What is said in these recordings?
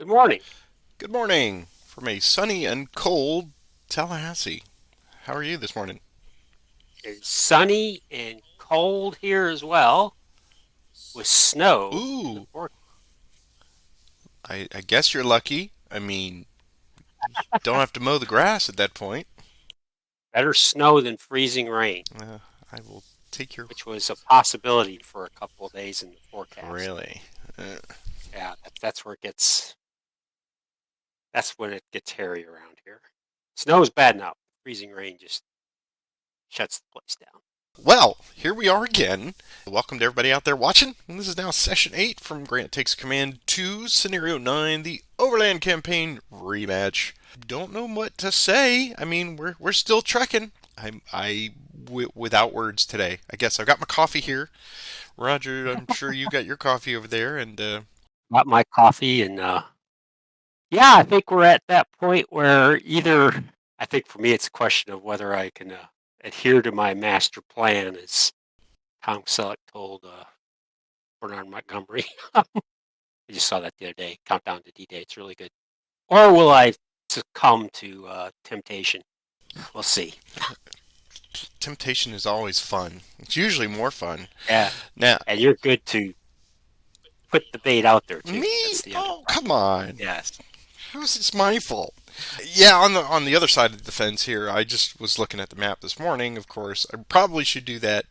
Good morning. Good morning from a sunny and cold Tallahassee. How are you this morning? It's sunny and cold here as well, with snow in the Ooh, forecast. I guess you're lucky. I mean, don't have to mow the grass at that point. Better snow than freezing rain, Uh, I will take your. which was a possibility for a couple of days in the forecast. Really? Uh, Yeah, that's where it gets. That's when it gets hairy around here. Snow is bad enough. Freezing rain just shuts the place down. well, here we are again. Welcome to everybody out there watching. This is now session 8 from Grant Takes Command 2, Scenario 9, the Overland Campaign rematch. Don't know what to say. I mean, we're still trekking. Without words today. I guess I've got my coffee here. Roger, I'm sure you got your coffee over there, and Got my coffee, and yeah, I think we're at that point where either I think for me it's a question of whether I can adhere to my master plan, as Tom Selleck told Bernard Montgomery. I just saw that the other day. Countdown to D-Day. It's really good. Or will I succumb to temptation? We'll see. temptation is always fun. It's usually more fun. Yeah, Now, and you're good to put the bait out there too. me? That's the other Oh, part. come on. Yes. How's this my fault? Yeah, on the other side of the fence here, I just was looking at the map this morning. Of course, I probably should do that.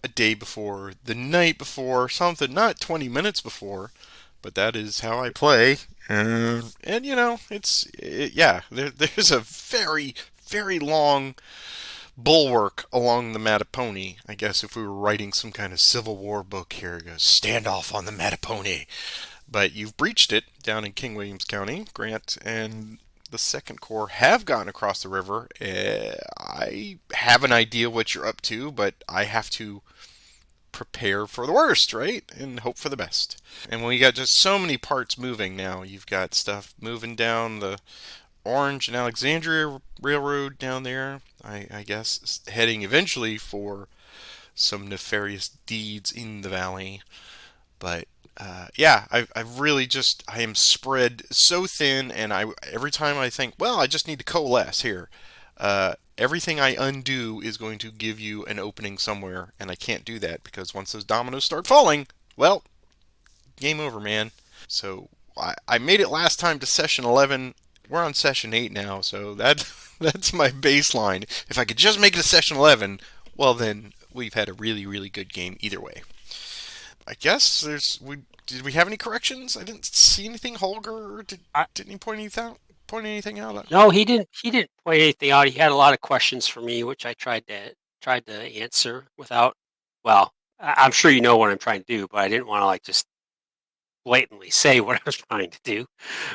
A day before, the night before, something, not 20 minutes before. But that is how I play. And yeah, there's a very, very long bulwark along the Mattapony. I guess if we were writing some kind of Civil War book here, it goes standoff on the Mattapony. But you've breached it down in King Williams County. Grant and the Second Corps have gone across the river. I have an idea what you're up to, but I have to prepare for the worst, right? And hope for the best. And when you got just so many parts moving now, you've got stuff moving down the Orange and Alexandria Railroad down there. I guess heading eventually for some nefarious deeds in the valley. But yeah, I've really just I am spread so thin, and I every time I think, well, I just need to coalesce here. Everything I undo is going to give you an opening somewhere, and I can't do that because once those dominoes start falling, well, game over, man. So I made it last time to session 11. We're on session 8 now, so that's my baseline. If I could just make it to session 11, well, then we've had a really, really good game either way. I guess there's we did we have any corrections? I didn't see anything. Holger I, didn't he point anything out? no, he didn't. He didn't point anything out. He had a lot of questions for me, which I tried to answer without. Well, I'm sure you know what I'm trying to do, but I didn't want to like just blatantly say what I was trying to do,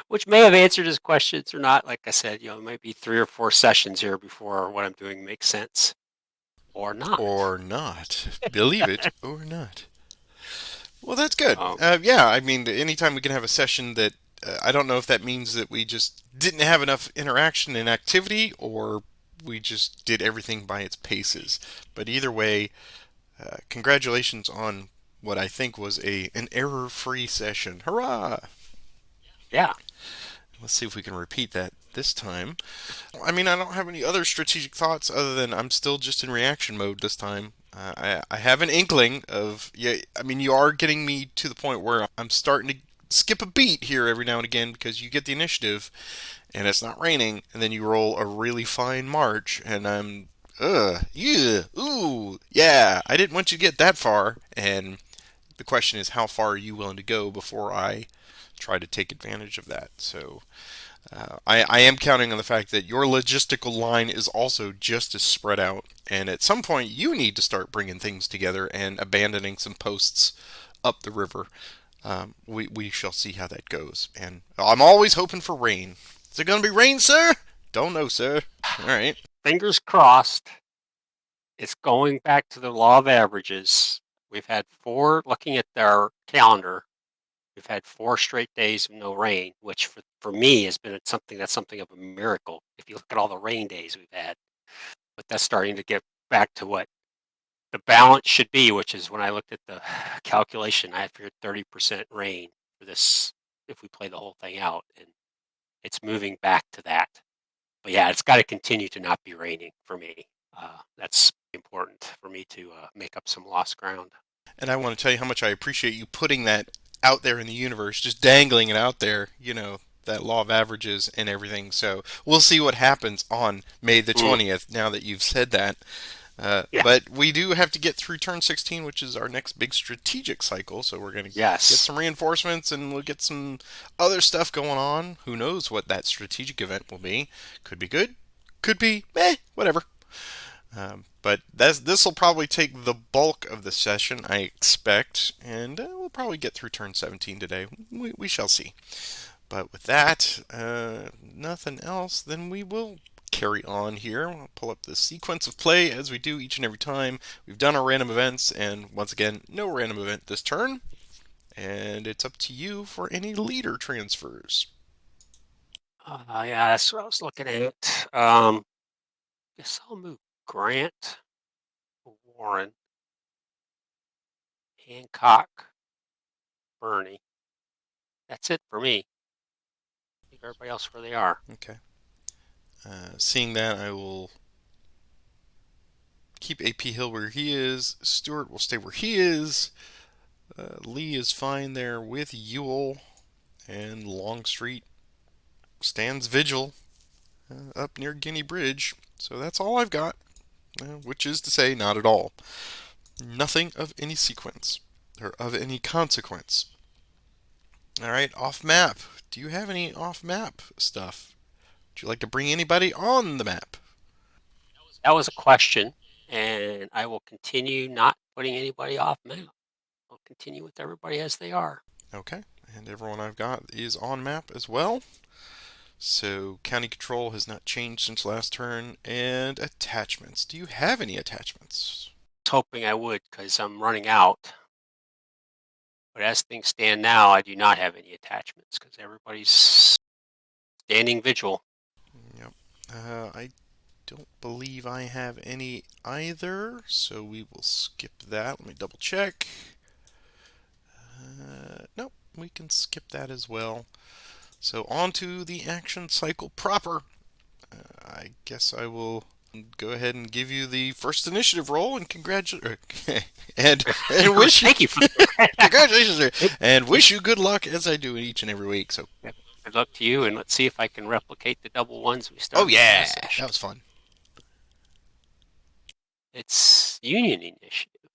which may have answered his questions or not. Like I said, it might be 3 or 4 sessions here before what I'm doing makes sense or not. Or not? Believe it or not. Well, that's good. Um, Yeah, I mean, anytime we can have a session that I don't know if that means that we just didn't have enough interaction and activity, or we just did everything by its paces. But either way, congratulations on what I think was a an error-free session. Hurrah! yeah, Let's see if we can repeat that this time. I mean, I don't have any other strategic thoughts other than I'm still just in reaction mode this time. I have an inkling of, yeah, I mean, you are getting me to the point where I'm starting to skip a beat here every now and again because you get the initiative and it's not raining, and then you roll a really fine march, and yeah, ooh, yeah, I didn't want you to get that far, and the question is, how far are you willing to go before I try to take advantage of that? So I am counting on the fact that your logistical line is also just as spread out, and at some point you need to start bringing things together and abandoning some posts up the river. We shall see how that goes, and I'm always hoping for rain. Is it going to be rain, sir? Don't know, sir. All right. fingers crossed. It's going back to the law of averages. We've had looking at our calendar, we've had 4 straight days of no rain, which for me has been something of a miracle if you look at all the rain days we've had. But that's starting to get back to what the balance should be, which is when I looked at the calculation, I had figured 30% rain for this if we play the whole thing out, and it's moving back to that. But yeah, it's got to continue to not be raining for me. That's important for me to make up some lost ground. And I want to tell you how much I appreciate you putting that out there in the universe, just dangling it out there, that law of averages and everything. So we'll see what happens on May the Mm, 20th now that you've said that. yeah. But we do have to get through turn 16, which is our next big strategic cycle. So we're going to get Yes. some reinforcements and we'll get some other stuff going on. Who knows what that strategic event will be? Could be good, could be whatever. But this will probably take the bulk of the session, I expect, and we'll probably get through turn 17 today. We shall see. But with that, nothing else, then we will carry on here. I'll pull up the sequence of play as we do each and every time. We've done our random events, and once again, no random event this turn. And it's up to you for any leader transfers. Yeah, that's what I was looking at. Guess I'll move Grant, Warren, Hancock, Bernie. That's it for me. Leave everybody else where they are. Okay. Seeing that, I will keep AP Hill where he is. Stewart will stay where he is. Lee is fine there with Ewell. And Longstreet stands vigil up near Guinea Bridge. So that's all I've got, which is to say, not at all. Nothing of any sequence or of any consequence. All right, off map. Do you have any off map stuff? Would you like to bring anybody on the map? That was a question, and I will continue not putting anybody off map. I'll continue with everybody as they are. Okay, and everyone I've got is on map as well. So county control has not changed since last turn. And attachments. Do you have any attachments? I was hoping I would because I'm running out. But as things stand now, I do not have any attachments because everybody's standing vigil. Yep. I don't believe I have any either, so we will skip that. Let me double check. Nope, we can skip that as well. So on to the action cycle proper. I guess I will go ahead and give you the first initiative roll and congratulate and wish you Thank you for congratulations sir, it, and wish you good luck as I do each and every week. So good luck to you, and let's see if I can replicate the double ones we oh started with yeah, last that session. was fun. It's Union Initiative.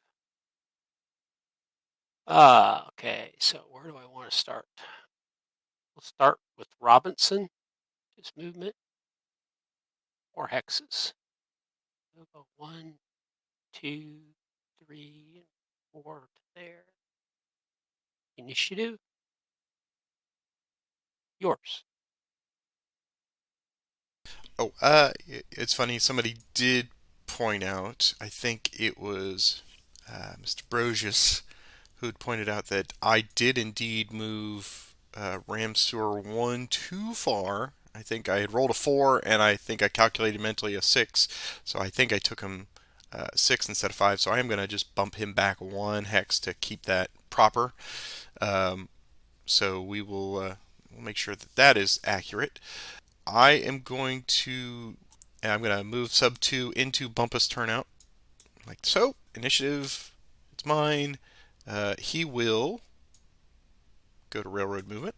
Okay, so where do I want to start? We'll start with Robinson, his movement, or hexes. We'll go 1, 2, 3, and 4 to there. Initiative, yours. Oh, it's funny. Somebody did point out. I think it was Mr. Brosius who had pointed out that I did indeed move Ram Sewer 1 too far. I think I had rolled a 4, and I think I calculated mentally a 6. So I think I took him 6 instead of 5. So I am going to just bump him back 1 hex to keep that proper. Um, so we'll make sure that that is accurate. I am going to I'm going to move sub 2 into Bumpus Turnout like so. Initiative, it's mine. He will go to Railroad Movement,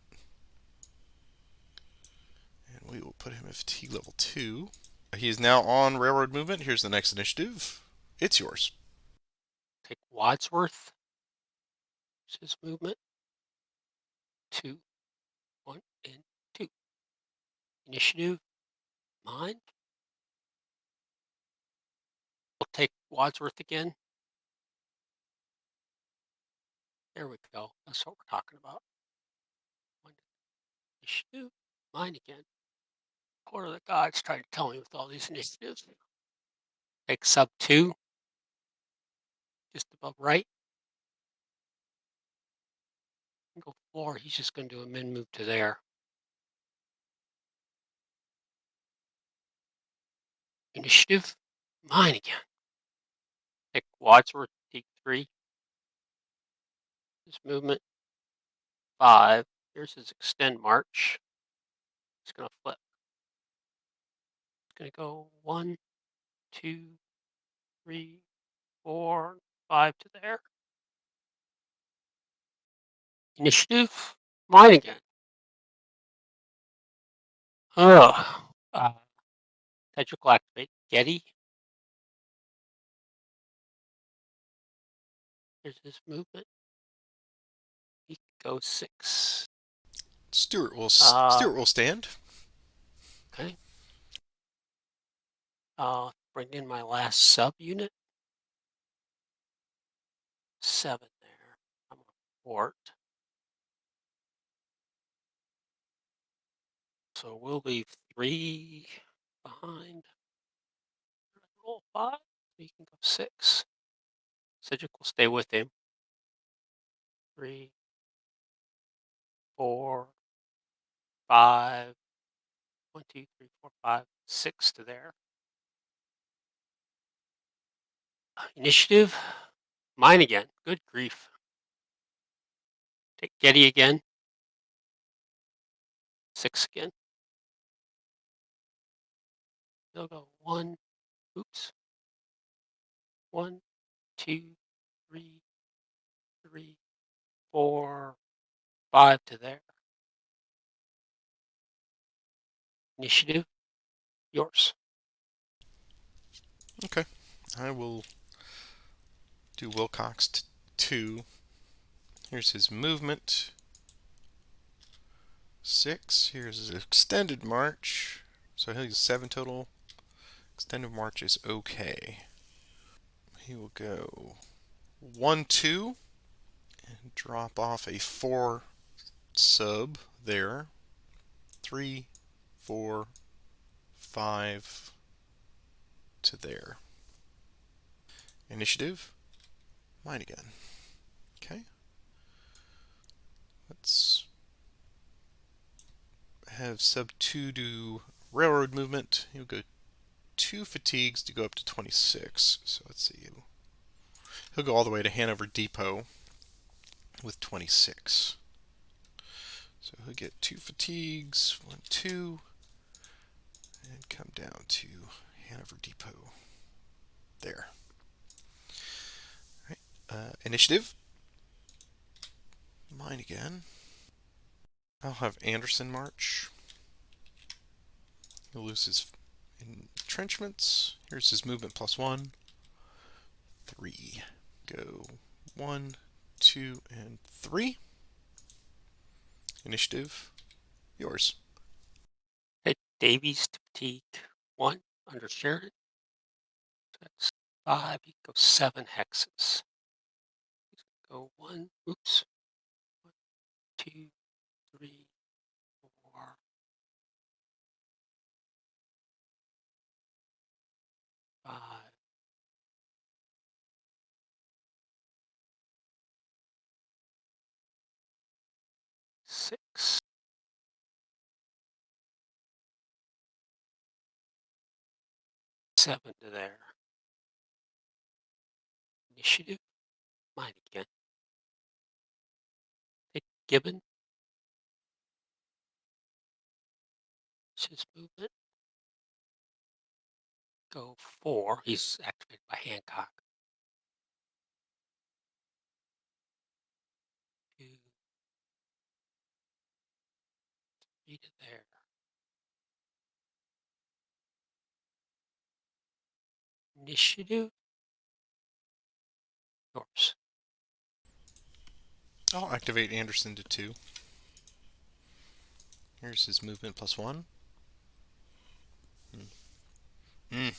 and we will put him at fatigue level 2. He is now on Railroad Movement. Here's the next initiative. It's yours. Take Wadsworth, his movement, 2, 1, and 2. Initiative, mine. We'll take Wadsworth again. There we go. That's what we're talking about. Initiative, mine again. What are the gods trying to tell me with all these initiatives? Take sub 2, just above right. Go 4. He's just going to do a min move to there. Initiative, mine again. Take Wadsworth, take 3. This movement, 5. Here's his extend march. It's going to flip. It's going to go 1, 2, 3, 4, 5 to there. Initiative. Mine again. Ugh. Technical activate. Getty. Here's his movement. He can go 6. Stuart will stand. Okay. Bring in my last sub unit. 7 there. I'm going to port. So we'll leave 3 behind. Roll 5. He can go 6. Cedric will stay with him. 3, 4, 5. 1, 2, 3, 4, 5, 6 to there. Initiative. Mine again. Good grief. Take Getty again. 6 again. They'll go 1. Oops. 1, 2, 3, 3, 4, 5 to there. Initiative. Yours. Okay. I will do Wilcox 2. Here's his movement. 6. Here's his extended march. So he'll use 7 total. Extended march is okay. He will go 1, 2. And drop off a 4 sub there. 3, 4, 5 to there. Initiative. Mine again. Okay. Let's have sub 2 do railroad movement. He'll go 2 fatigues to go up to 26. So let's see. He'll go all the way to Hanover Depot with 26. So he'll get 2 fatigues, 1, 2, and come down to Hanover Depot. There. All right. Initiative. Mine again. I'll have Anderson march. He'll lose his entrenchments. Here's his movement +1. 3. Go 1, 2, and 3. Initiative. Yours. Take Davies to fatigue 1 under Sheridan. So that's 5. He goes 7 hexes. He's going to go 1. Oops. 1, 2, 3, 4, 5, 6. 7 to there. Initiative. Mine again. Take Gibbon. It's his movement. Go 4. He's activated by Hancock. 2, 3 to there. Initiative. Yours. I'll activate Anderson to 2. Here's his movement +1. Mm.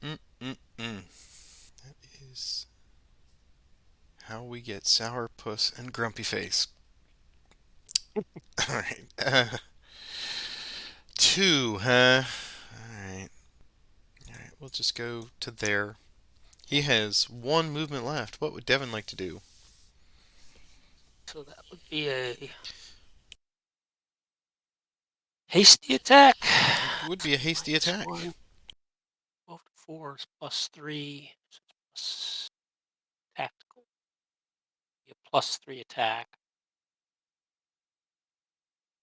Mm, mm, mm. That is how we get Sourpuss and Grumpy Face. Alright. 2, huh? Alright. Alright, we'll just go to there. He has 1 movement left. What would Devin like to do? So that would be a hasty attack. It would be a hasty attack. 1. 12 to 4 is +3. Plus tactical. +3 attack.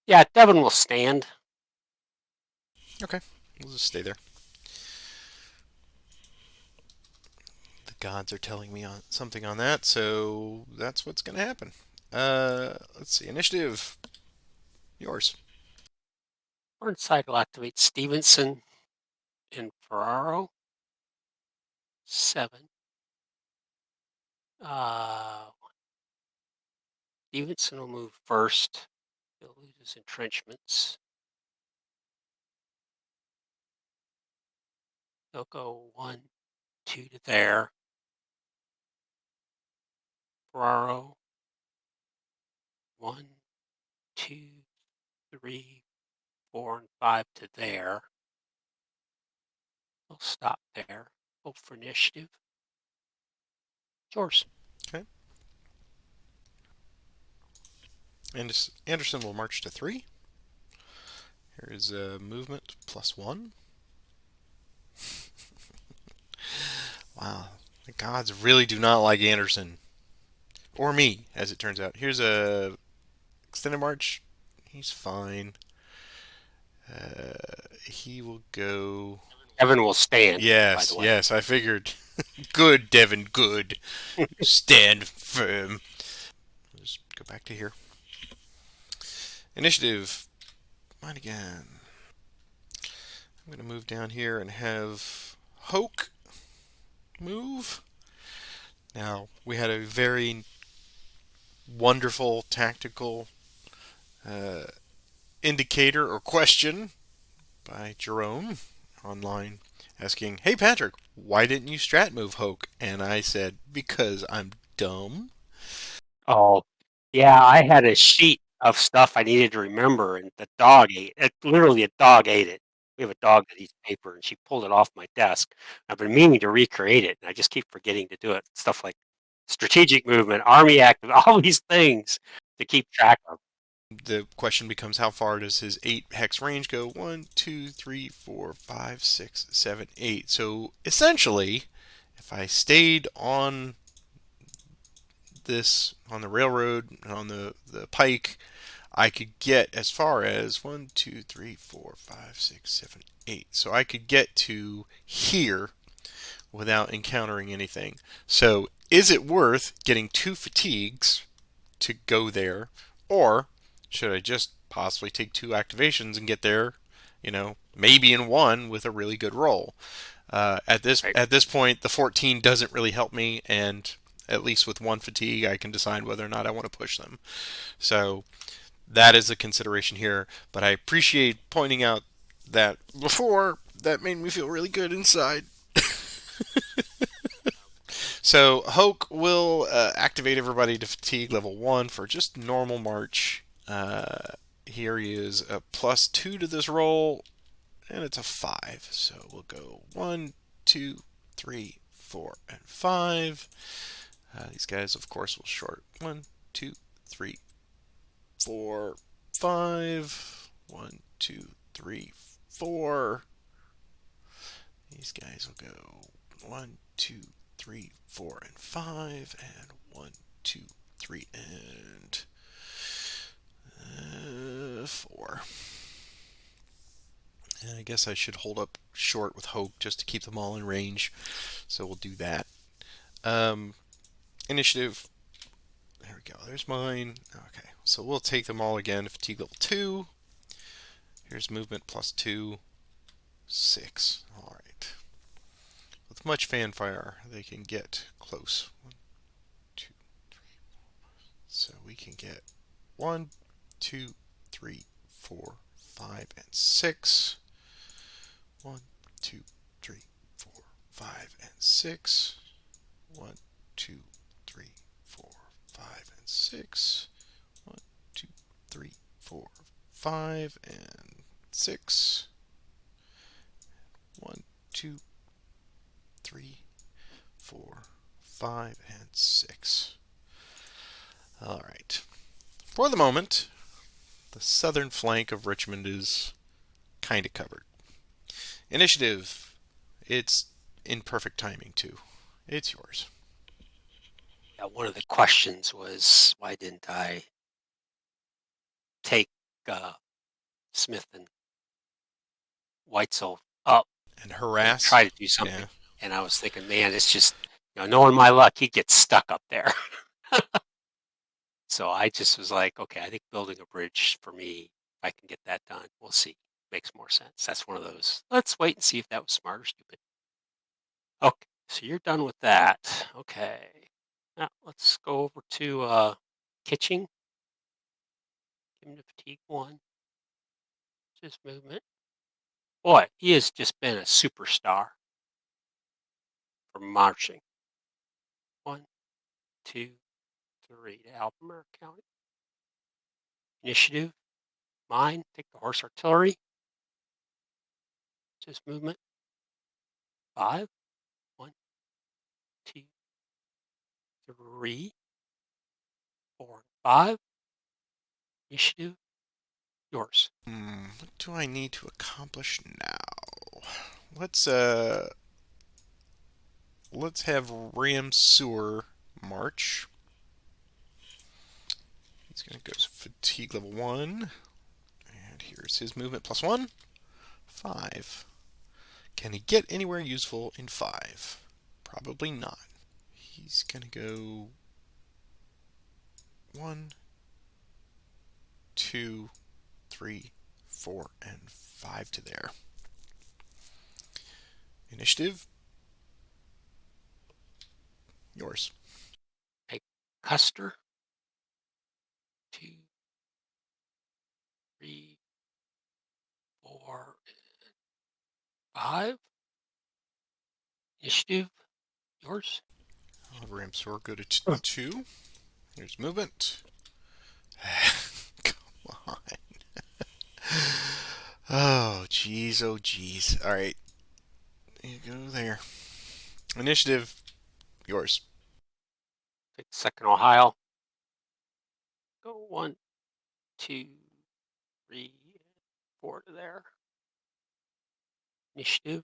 Yeah, Devon will stand. Okay, we'll just stay there. The gods are telling me on something on that, so that's what's going to happen. Let's see. Initiative. Yours. Burnside will activate Stevenson and Ferraro. 7. Uh, Stevenson will move first. He'll lose his entrenchments. He'll go 1, 2 to there. Ferraro. 1, 2, 3, 4, and 5 to there. He'll stop there. Hope for initiative. Yours. Okay. Anderson will march to 3. Here is a movement +1. Wow. The gods really do not like Anderson. Or me, as it turns out. Here's a extended march. He's fine. He will go. Devon will stand, by the Yes, way. yes, I figured. Good, Devon, good. Stand firm. Just go back to here. Initiative. Mine again. I'm going to move down here and have Hoke move. Now, we had a very wonderful tactical uh, indicator or question by Jerome online asking, "Hey Patrick, why didn't you strat move Hoke?" And I said, "Because I'm dumb." Oh, yeah, I had a sheet of stuff I needed to remember, and the dog ate it. Literally, a dog ate it. We have a dog that eats paper, and she pulled it off my desk. I've been meaning to recreate it, and I just keep forgetting to do it. Stuff like strategic movement, army active, all these things to keep track of. The question becomes, how far does his 8 hex range go? 1, 2, 3, 4, 5, 6, 7, 8. So essentially, if I stayed on this, on the railroad, on the pike, I could get as far as 1, 2, 3, 4, 5, 6, 7, 8. So I could get to here without encountering anything. So is it worth getting 2 fatigues to go there? Or should I just possibly take 2 activations and get there, maybe in one with a really good roll? At this Right. at this point, the 14 doesn't really help me, and at least with 1 fatigue, I can decide whether or not I want to push them. So that is a consideration here. But I appreciate pointing out that before that made me feel really good inside. So Hoke will activate everybody to fatigue level 1 for just normal march. Here he is a +2 to this roll, and it's a 5. So we'll go 1, 2, 3, 4, and 5. These guys, of course, will short 1, 2, 3, 4, 5. 1, 2, 3, 4. These guys will go 1, 2, 3, 4, and 5, and 1, 2, 3, and 4. And I guess I should hold up short with Hope just to keep them all in range. So we'll do that. Um, Initiative. There we go. There's mine. Okay. So we'll take them all again. Fatigue level 2. Here's movement +2. 6. Alright. With much fanfare, they can get close. 1, 2, 3. So we can get 1, 2, 3, 4, 5, and 6. 1, 2, 3, 4, 5, and 6. 1, 2, 3, 4, 5, and 6. 1, 2, 3, 4, 5, and 6. 1, 2, 3, 4, 5, and 6. All right. For the moment, the southern flank of Richmond is kind of covered. Initiative. It's in perfect timing, too. It's yours. Yeah, one of the questions was why didn't I take uh, Smith and Weitzel up And and harass. try to do Yeah. something? And I was thinking, man, it's just, knowing my luck, he gets stuck up there. So I just was like, okay, I think building a bridge for me, if I can get that done, we'll see. Makes more sense. That's one of those. Let's wait and see if that was smart or stupid. Okay, so you're done with that. Okay. Now let's go over to Kitching. Give him the fatigue one. Just movement. Boy, he has just been a superstar for marching. One, two, three. To Albemarle County. Initiative. Mine. Take the horse artillery. Just movement. Five. One, two, three, four, five. Initiative. Yours. What do I need to accomplish now? Let's let's have Ram Sewer march. He's gonna go fatigue level 1. And here's his movement plus 1. 5. Can he get anywhere useful in 5? Probably not. He's gonna go 1, 2, 3, 4, and 5 to there. Initiative, yours. Take Custer. Two, three, four, five. Initiative. Yours. Ram Sewer go to 2. Here's movement. Come on. Oh, jeez, oh, jeez. All right, you go there. Initiative, yours. Take second Ohio. Go one, two, three, four to there. Initiative.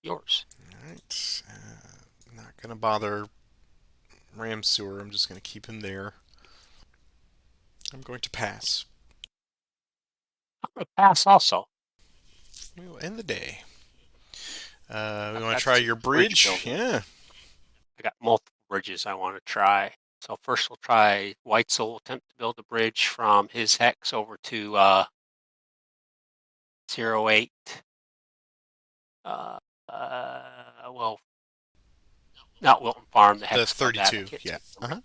Yours. All right. Not gonna bother Ram Sewer. I'm just gonna keep him there. I'm going to pass. I'm gonna pass also. We will end the day. We I've want to got try some your bridge bridge? building. Yeah. I got multiple bridges I want to try. So first we'll try Weitzel will attempt to build a bridge from his hex over to 08. Uh, well, not Wilton Farm, the The Hex Club 32. Advocates. Yeah. Uh huh.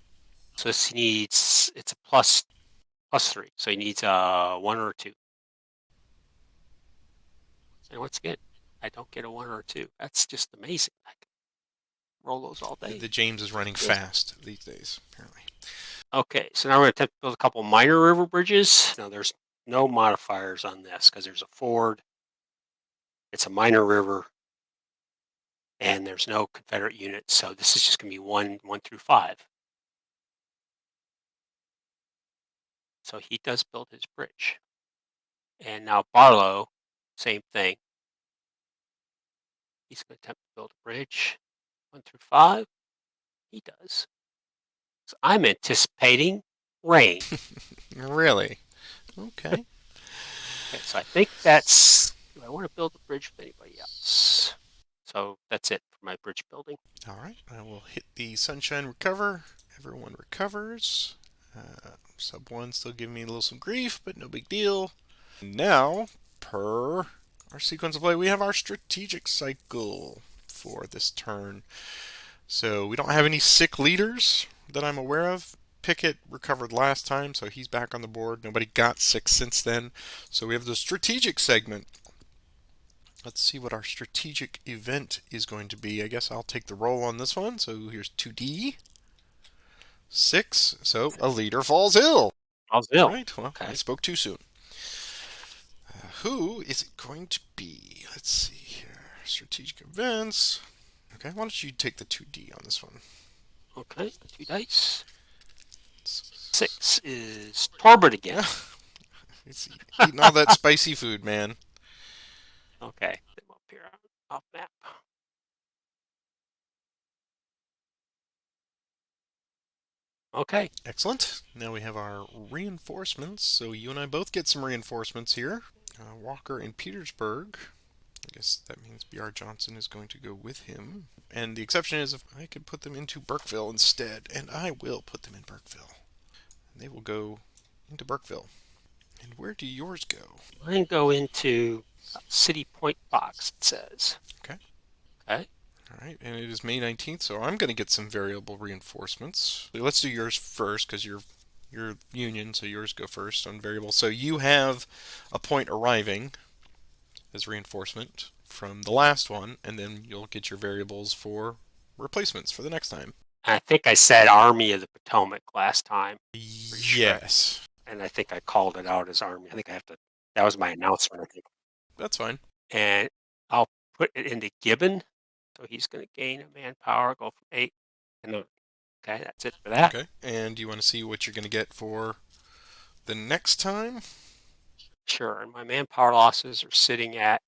So this needs, it's a plus three. So he needs a one or a two. And once again, I don't get a one or a two. That's just amazing. I can roll those all day. The James is running Good. fast these days, apparently. Okay, so now we're going to attempt to build a couple minor river bridges. Now there's no modifiers on this because there's a ford, it's a minor river, and there's no Confederate units. So this is just going to be one through five. So he does build his bridge. And now Barlow, same thing. He's going to attempt to build a bridge. 1 through 5. He does. So I'm anticipating rain. Really? Okay. Okay, so I think that's. Do I want to build a bridge with anybody else? So that's it for my bridge building. All right. I will hit the sunshine recover. Everyone recovers. Sub 1 still giving me a little some grief, but no big deal. Now, per our sequence of play, we have our strategic cycle for this turn. So we don't have any sick leaders that I'm aware of. Pickett recovered last time, so he's back on the board. Nobody got sick since then. So we have the strategic segment. Let's see what our strategic event is going to be. I guess I'll take the roll on this one. So here's 2D. 6. So a leader falls ill. How's All Bill? right. Well, I Okay. spoke too soon. Who is it going to be? Let's see here. Strategic events. Okay, why don't you take the 2D on this one? Okay. 2 dice. 6 is Torbert again. He's eating all that spicy food, man. Okay. Them up here off map. Okay. Excellent. Now we have our reinforcements. So you and I both get some reinforcements here. Walker in Petersburg. I guess that means B.R. Johnson is going to go with him. And the exception is if I could put them into Burkeville instead. And I will put them in Burkeville. And they will go into Burkeville. And where do yours go? Mine go into City Point Box, it says. Okay. Okay. All right. And it is May 19th, so I'm going to get some variable reinforcements. Let's do yours first because you're Union, so yours go first on variable. So you have a point arriving as reinforcement from the last one, and then you'll get your variables for replacements for the next time. I think I said Army of the Potomac last time. Pretty sure. Yes, And I think I called it out as Army. I think I have to. That was my announcement, I think. that's fine. And I'll put it into Gibbon. So he's going to gain a manpower, go from 8. And okay, that's it for that. Okay, and you want to see what you're going to get for the next time? Sure. And my manpower losses are sitting at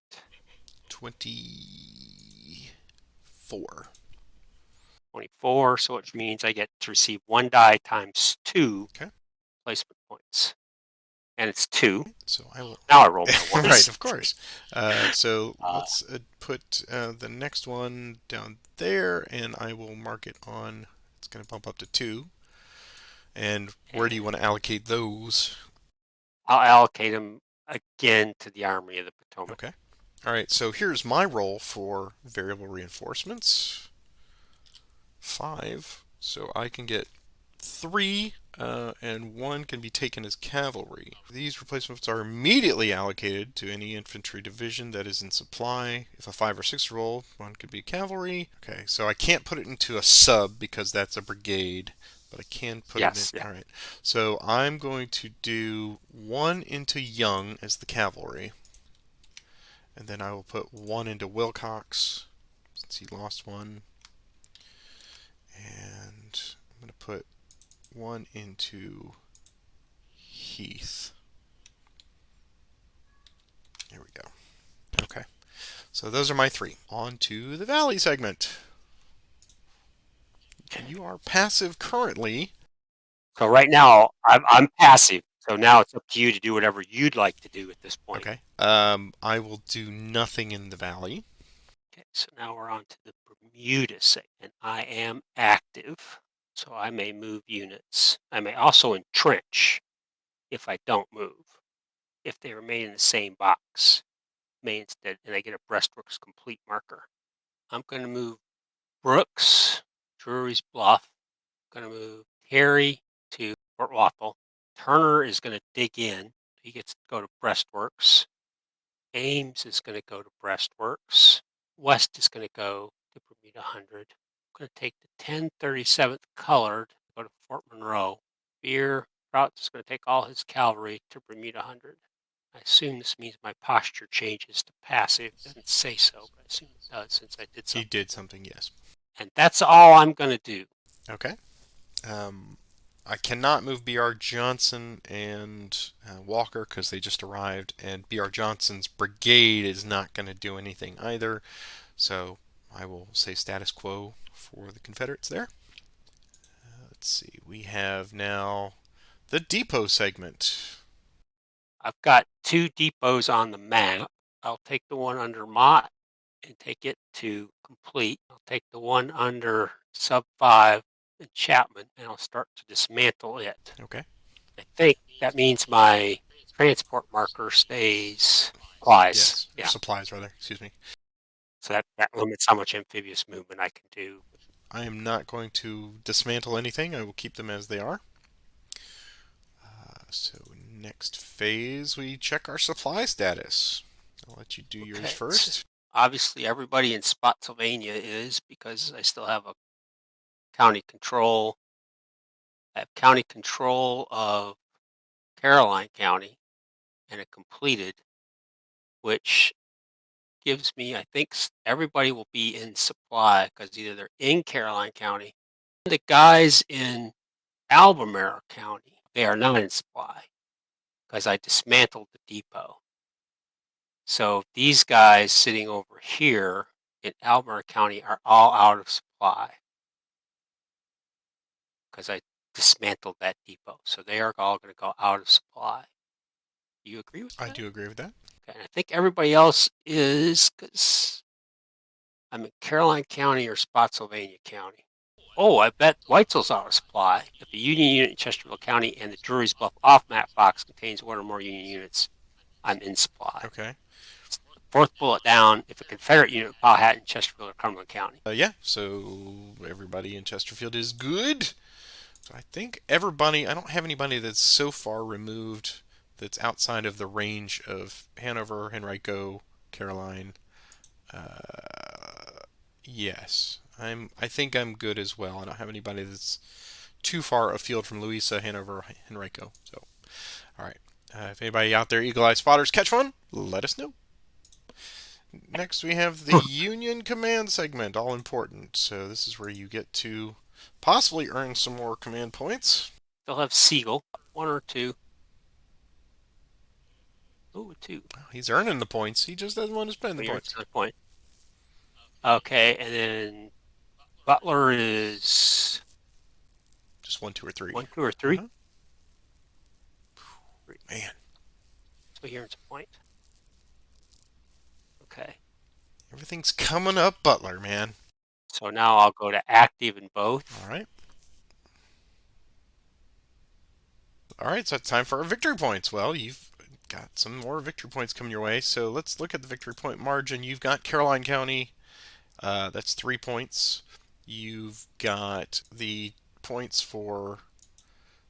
24. 24. So which means I get to receive 1 die times 2 Okay, placement points. And it's 2. so I will. Now I roll my Right, ones. of course. So Uh, let's put the next one down there, and I will mark it on. It's going to bump up to 2. And where do you and want to allocate those? I'll allocate them again to the Army of the Potomac. Okay. All right, so here's my roll for variable reinforcements. 5. So I can get 3, and 1 can be taken as cavalry. These replacements are immediately allocated to any infantry division that is in supply. If a 5 or 6 roll, 1 could be cavalry. Okay, so I can't put it into a sub because that's a brigade, but I can put it in. Yes, yeah. All right, so I'm going to do 1 into Young as the cavalry, and then I will put 1 into Wilcox since he lost 1. And I'm going to put 1 into Heath. There we go. Okay. So those are my 3. On to the Valley segment. You are passive currently. So right now I'm passive. So now it's up to you to do whatever you'd like to do at this point. Okay. I will do nothing in the Valley. Okay, so now we're on to the Bermuda segment. And I am active, so I may move units. I may also entrench if I don't move. If they remain in the same box, may instead, and I get a breastworks complete marker. I'm going to move Brooks, Drury's Bluff. I'm going to move Terry to Fort Wathel. Turner is going to dig in. He gets to go to breastworks. Ames is going to go to breastworks. West is going to go to Bermuda 100. I'm going to take the 1037th colored, go to Fort Monroe. Beer Trout is going to take all his cavalry to Bermuda 100. I assume this means my posture changes to passive. It doesn't say so, but I assume it does since I did He something. did something, yes. And that's all I'm going to do. Okay. I cannot move B.R. Johnson and Walker because they just arrived, and B.R. Johnson's brigade is not going to do anything either. So I will say status quo for the Confederates there. Let's see. We have now the depot segment. I've got 2 depots on the map. I'll take the one under Mott and take it to complete. I'll take the one under sub 5 in Chapman and I'll start to dismantle it. Okay. I think that means my transport marker stays supplies. Yes. Or Yeah. supplies, rather. Excuse me. So that limits how much amphibious movement I can do. I am not going to dismantle anything. I will keep them as they are. So next phase, we check our supply status. I'll let you do yours Okay. first. Obviously, everybody in Spotsylvania is because I still have a county control. I have county control of Caroline County and it completed, which gives me, I think everybody will be in supply because either they're in Caroline County. The guys in Albemarle County, they are not in supply because I dismantled the depot. So these guys sitting over here in Albemarle County are all out of supply because I dismantled that depot. So they are all going to go out of supply. Do you agree with I that? do agree with that. Okay, and I think everybody else is, because I'm in Caroline County or Spotsylvania County. Oh, I bet Weitzel's out of supply. If a Union unit in Chesterfield County and the Drury's Bluff off-map box contains one or more Union units, I'm in supply. Okay. Fourth bullet down, if a Confederate unit of Powhatan, Chesterfield, or Cumberland County. Yeah, so everybody in Chesterfield is good. So I think everybody, I don't have anybody that's so far removed that's outside of the range of Hanover, Henrico, Caroline. Yes, I think I'm good as well. I don't have anybody that's too far afield from Louisa, Hanover, Henrico. So, all right. If anybody out there, Eagle Eye Spotters, catch one, let us know. Next, we have the Union Command segment, all important. So, this is where you get to possibly earn some more command points. They'll have Siegel, one or two. Ooh, two. He's earning the points. He just doesn't want to spend the Clear points. to the point. Okay, and then Butler is Just one, two, or three. one, two, or Uh three. huh. Three. Man, So he earns a point. Okay. everything's coming up, Butler, man. So now I'll go to active in All both. right. All right, so it's time for our victory points. Well, you've got some more victory points coming your way. So let's look at the victory point margin. You've got Caroline County. That's 3 points. You've got the points for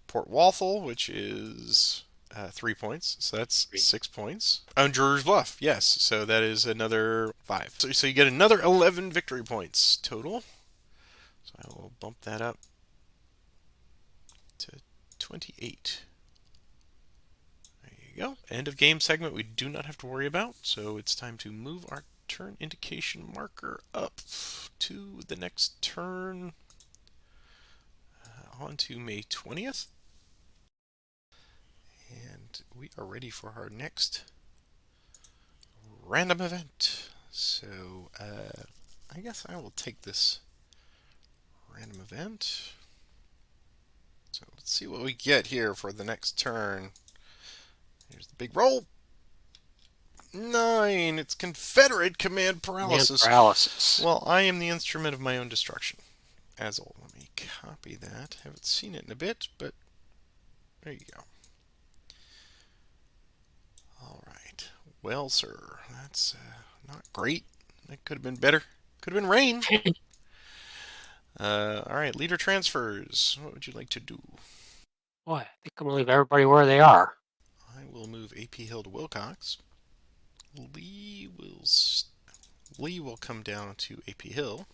Port Walthall, which is 3 points. So that's Three. 6 points. On Drew's Bluff, yes. So that is another 5. So you get another 11 victory points total. So I will bump that up to 28. There you go. End of game segment we do not have to worry about. So it's time to move our turn indication marker up to the next turn, on to May 20th. And we are ready for our next random event. So I guess I will take this random event. So let's see what we get here for the next turn. Here's the big roll. 9. It's Confederate command Command paralysis. paralysis. Well, I am the instrument of my own destruction. As old. Let me copy that. Haven't seen it in a bit, but there you go. All right. Well, sir, that's not great. That could have been better. Could have been rain. All right. Leader transfers. What would you like to do? Boy, I think I'm going to leave everybody where they are. I will move AP Hill to Wilcox. Lee will Lee will come down to AP Hill.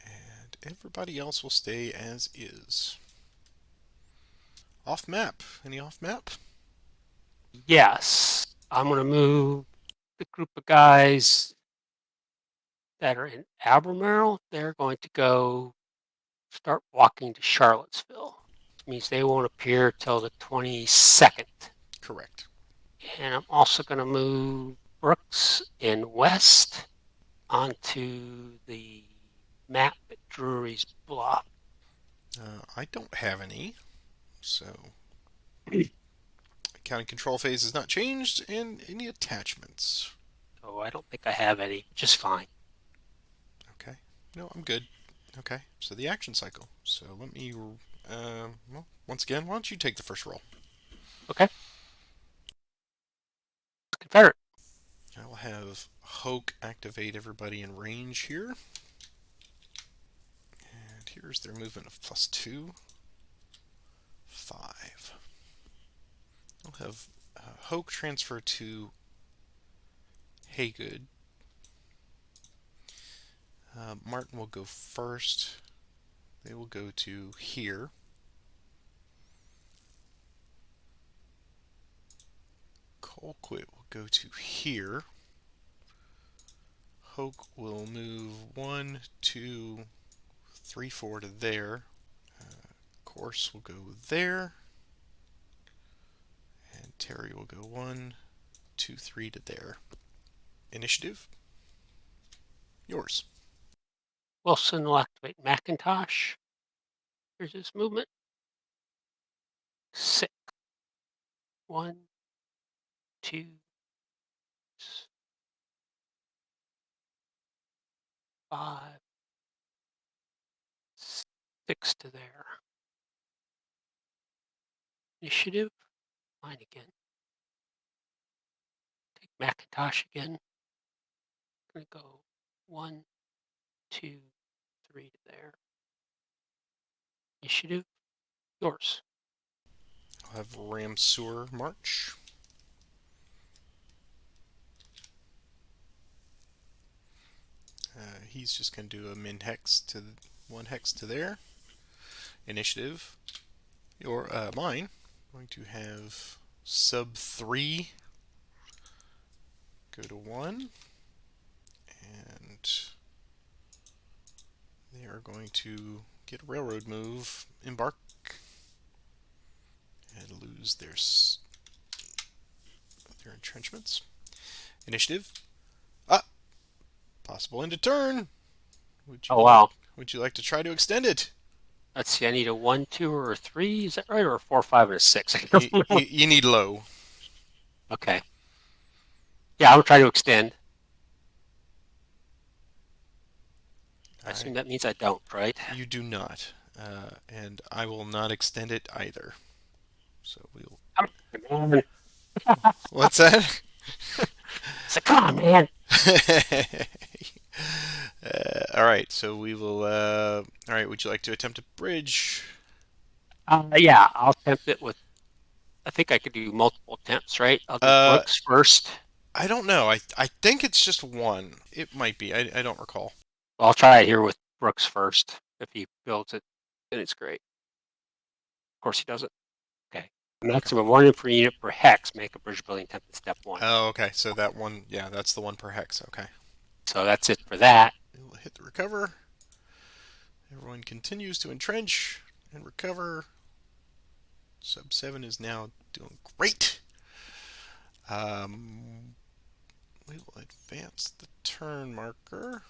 And everybody else will stay as is. Off map. Any off map? Yes, I'm going to move the group of guys that are in Albemarle. They're going to go start walking to Charlottesville, which means they won't appear till the 22nd. Correct. And I'm also going to move Brooks and West onto the map at Drury's Bluff. I don't have any, so counting control phase has not changed, and any attachments. So I don't think I have any, which is fine. Okay. No, I'm good. Okay. So the action cycle. So let me. Well, once again, why don't you take the first roll? Okay. Confederate. I will have Hoke activate everybody in range here. And here's their movement of +2. 5. I'll have Hoke transfer to Haygood. Martin will go first. They will go to here. Colquitt will go to here. Hoke will move 1, 2, 3, 4 to there. Course will go there. And Terry will go 1, 2, 3 to there. Initiative? Yours. Wilson will activate Macintosh. Here's his movement. 6. 1, 2, 5, 6 to there. Initiative. Mine again. Take Macintosh again. Gonna go 1, 2, 3 to there. Initiative. Yours. I'll have Ram Sewer March. He's just going to do a min hex to 1 hex to there. Initiative. Mine. I'm going to have sub 3 go to 1. And they are going to get a railroad move, embark, and lose their entrenchments. Initiative. Ah, possible end of turn. Would you Oh, like wow. Would you like to try to extend it? Let's see. I need a 1, 2, or a 3. Is that right? Or a 4, 5, and a 6. I can't You, remember. you, you need low. Okay. Yeah, I'm going to try to extend. I All assume right. that means I don't, right? You do not, and I will not extend it either. So we'll. Come on. What's that? So come on, man. All right. So we will. All right. Would you like to attempt a bridge? Yeah, I'll attempt it with. I think I could do multiple attempts, right? I'll do Uh, Brooks first. I don't know. I think it's just one. It might be. I don't recall. Well, I'll try it here with Brooks first. If he builds it, then it's great. Of course, he doesn't. Okay. Okay. Maximum 1 unit per hex. Make a bridge building attempt in step 1. Oh, okay. So that one, yeah, that's the one per hex. Okay. So that's it for that. We'll hit the recover. Everyone continues to entrench and recover. Sub 7 is now doing great. We will advance the turn marker.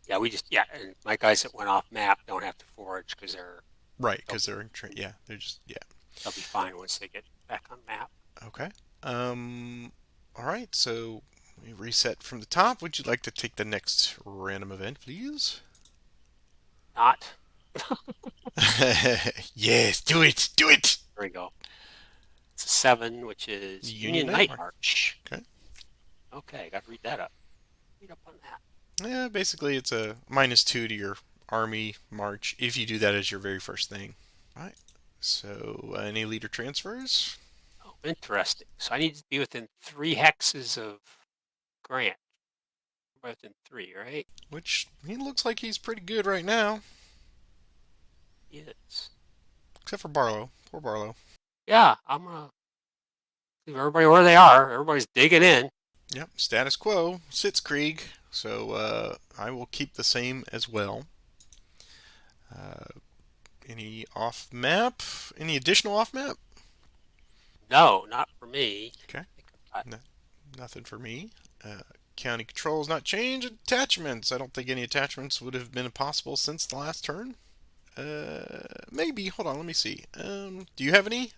Yeah, and my guys that went off map don't have to forage because Right, they'll because yeah, they're just, yeah. they'll be fine once they get back on map. Okay. All right, so we reset from the top. Would you like to take the next random event, please? Not. Yes, do it, do it. There we go. It's a 7, which is Union Union Night Night March. March. Okay. Okay, got to read that up. Read up on that. Yeah, basically it's a -2 to your army march if you do that as your very first thing. All right. So, any leader transfers? Oh, interesting. So I need to be within 3 hexes of Grant. Within 3, right? Which he looks like he's pretty good right now, He is. except for Barlow. Poor Barlow. Yeah, I'm gonna leave everybody where they are. Everybody's digging in. Yep, status quo, Sitzkrieg. So I will keep the same as well. Uh, any off map? Any additional off map? No, not for me. Okay, I think I've got no, nothing for me. Uh, County controls not change. Attachments. I don't think any attachments would have been possible since the last turn. Maybe. Hold on. Let me see. Do you have any?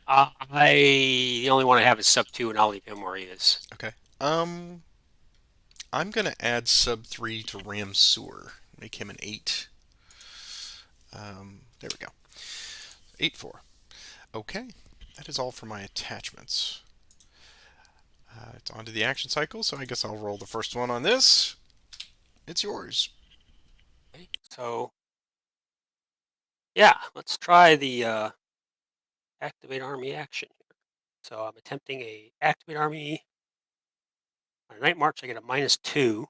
the only one I have is sub 2, and I'll leave him where he is. Okay. I'm gonna add sub 3 to Ram Sewer. Make him an 8. There we go. 8-4. Okay. That is all for my attachments. It's on to the action cycle, so I guess I'll roll the first one on this. It's yours. Okay, so yeah, let's try the activate army action. So I'm attempting a activate army on a night march. I get a -2.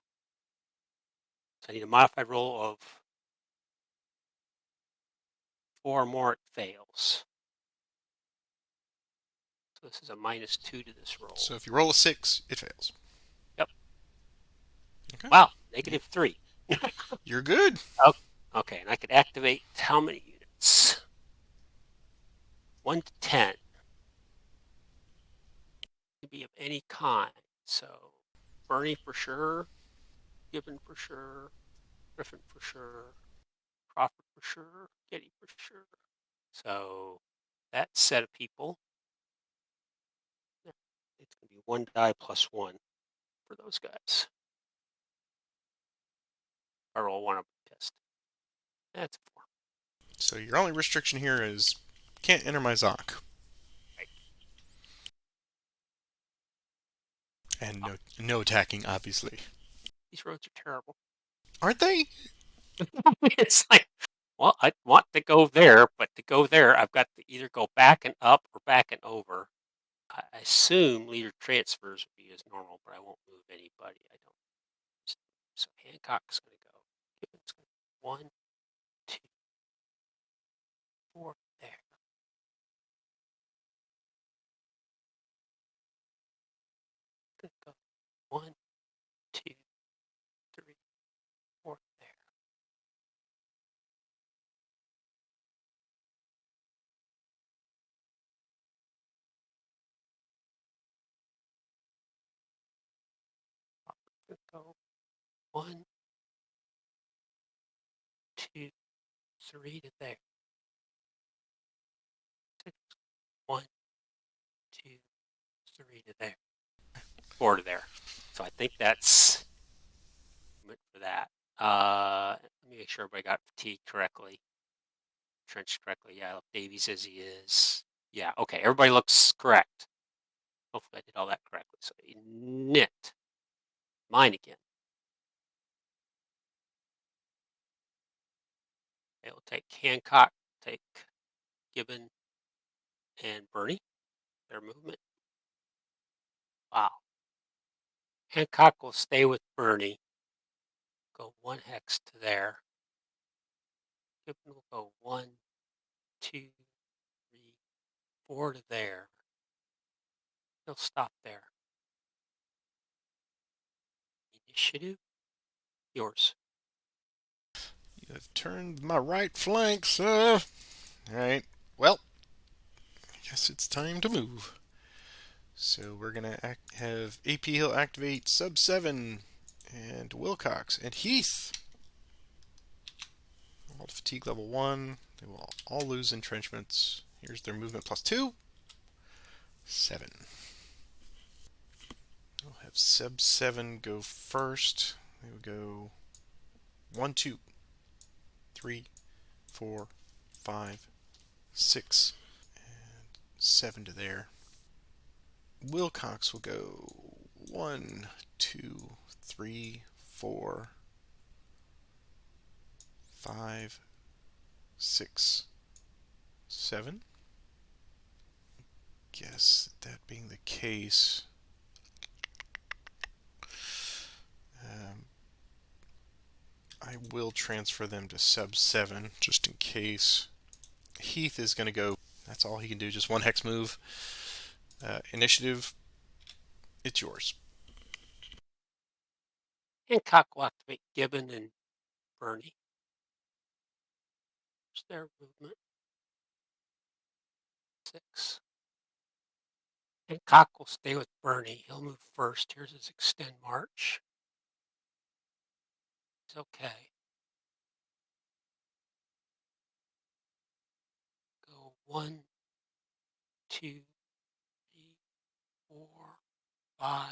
So I need a modified roll of 4 or more. It fails. So this is a -2 to this roll. So if you roll a 6, it fails. Yep. Okay. Wow, -3. You're good. Oh, okay, and I could activate how many units? 1 to 10. Could be of any kind. So Bernie for sure, Gibbon for sure, Griffin for sure, Crawford for sure, Getty for sure. So that set of people, it's going to be one die plus one for those guys. I roll one of them test. That's a four. So your only restriction here is can't enter my Zoc. Right. And Oh, no attacking, obviously. these roads are terrible. Aren't they? It's like, well, I want to go there, but to go there, I've got to either go back and up or back and over. I assume leader transfers would be as normal, but I won't move anybody. I don't. So Hancock's going to go. Gibbons going to go. One, two, four. There. Going to go. One, two, three, four. There. Going to go. One, two, three to there. Six. One, two, three to there. Four to there. So I think that's for that. Let me make sure everybody got fatigued correctly, trenched correctly. Yeah, Davies as he is. Yeah, okay, everybody looks correct. Hopefully I did all that correctly. So knit. Mine again. It will take Hancock, take Gibbon, and Bernie. Their movement. Wow. Hancock will stay with Bernie. Go one hex to there. Gibbon will go one, two, three, four to there. He'll stop there. Initiative. Yours. You have turned my right flank, sir. Alright. Well, I guess it's time to move. So we're going to have AP Hill activate sub 7 and Wilcox and Heath. All fatigue level 1. They will all lose entrenchments. Here's their movement plus 2. 7. We'll have sub 7 go first. They will go 1, 2, 3, 4, 5, 6, and 7 to there. Wilcox will go 1, 2, 3, 4, 5, 6, 7. Guess that being the case, um, I will transfer them to sub 7 just in case. Heath is going to go, that's all he can do, just one hex move. Initiative, it's yours. Hancock will activate Gibbon and Bernie. There's their movement. 6. Hancock will stay with Bernie. He'll move first. Here's his extend march. It's okay. Go 1, 2, 3, 4, 5,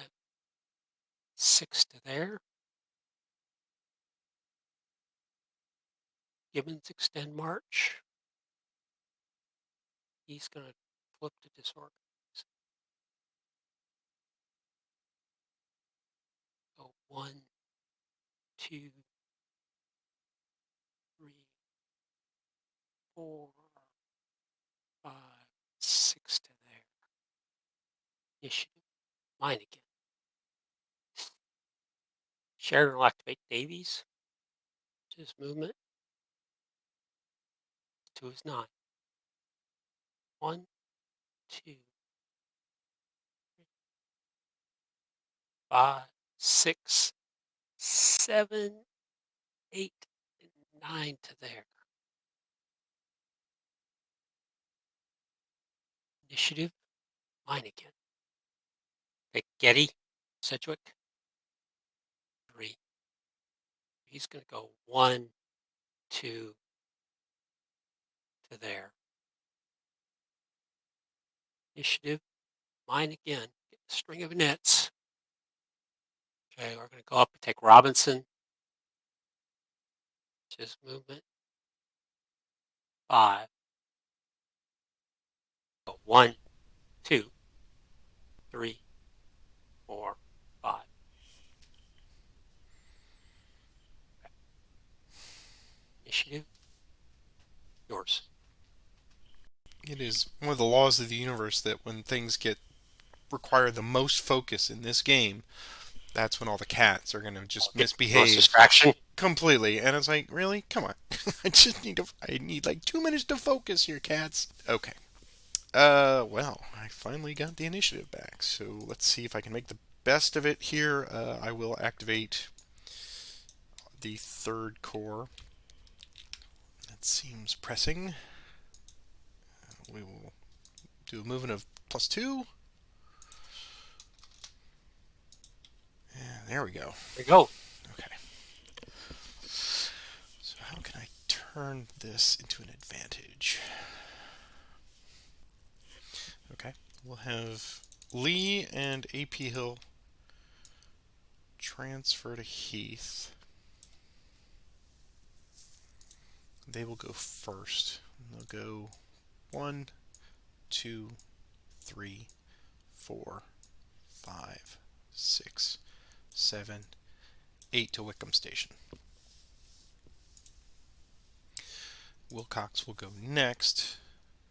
6 to there. Gibbons extend march. He's going to flip to disorganize. Go 1, 2, 3, 4, 5, 6 to there. Initiative. Mine again. Sheridan will activate Davies. To his movement. To his 9. 1, 2, 5, 6, 7, 8, and 9 to there. Initiative. Mine again. Take Getty. Sedgwick. He's going to go 1, 2 to there. Initiative. Mine again. Get a string of nets. Okay, we're going to go up and take Robinson. His movement. 5. Go 1, 2, 3, 4, 5. Okay. Initiative. Yours. It is one of the laws of the universe that when things get require the most focus in this game, that's when all the cats are going to just Get the most misbehave distraction. completely. And it's like, really? Come on. I need like 2 minutes to focus here, cats. Okay. Well, I finally got the initiative back. So let's see if I can make the best of it here. I will activate the third core. That seems pressing. We will do a movement of +2. And there we go. There we go. Okay. So how can I turn this into an advantage? Okay. We'll have Lee and AP Hill transfer to Heath. They will go first. They'll go 1, 2, 3, 4, 5, 6, 7, 8 to Wickham Station. Wilcox will go next.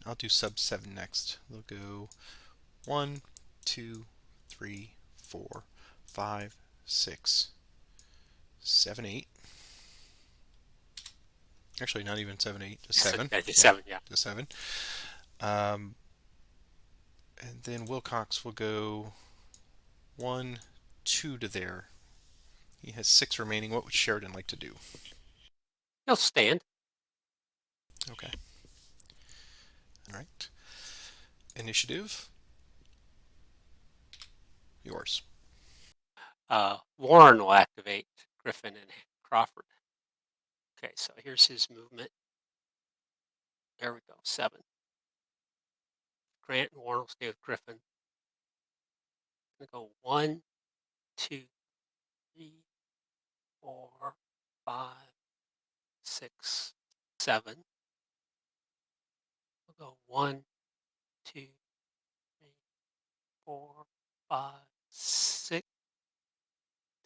I'll do sub 7 next. They'll go 1, 2, 3, 4, 5, 6, 7, 8. Actually, not even 7, 8, just 7. I did 7, yeah. Just 7. And then Wilcox will go 1, 2 to there. He has 6 remaining. What would Sheridan like to do? He'll stand. Okay. All right. Initiative. Yours. Warren will activate Griffin and Crawford. Okay, so here's his movement. There we go, 7. Grant and Warren will stay with Griffin. I'm going to go 1, 2, 3, 4, 5, 6, 7. We'll go 1, 2, 3, 4, 5, 6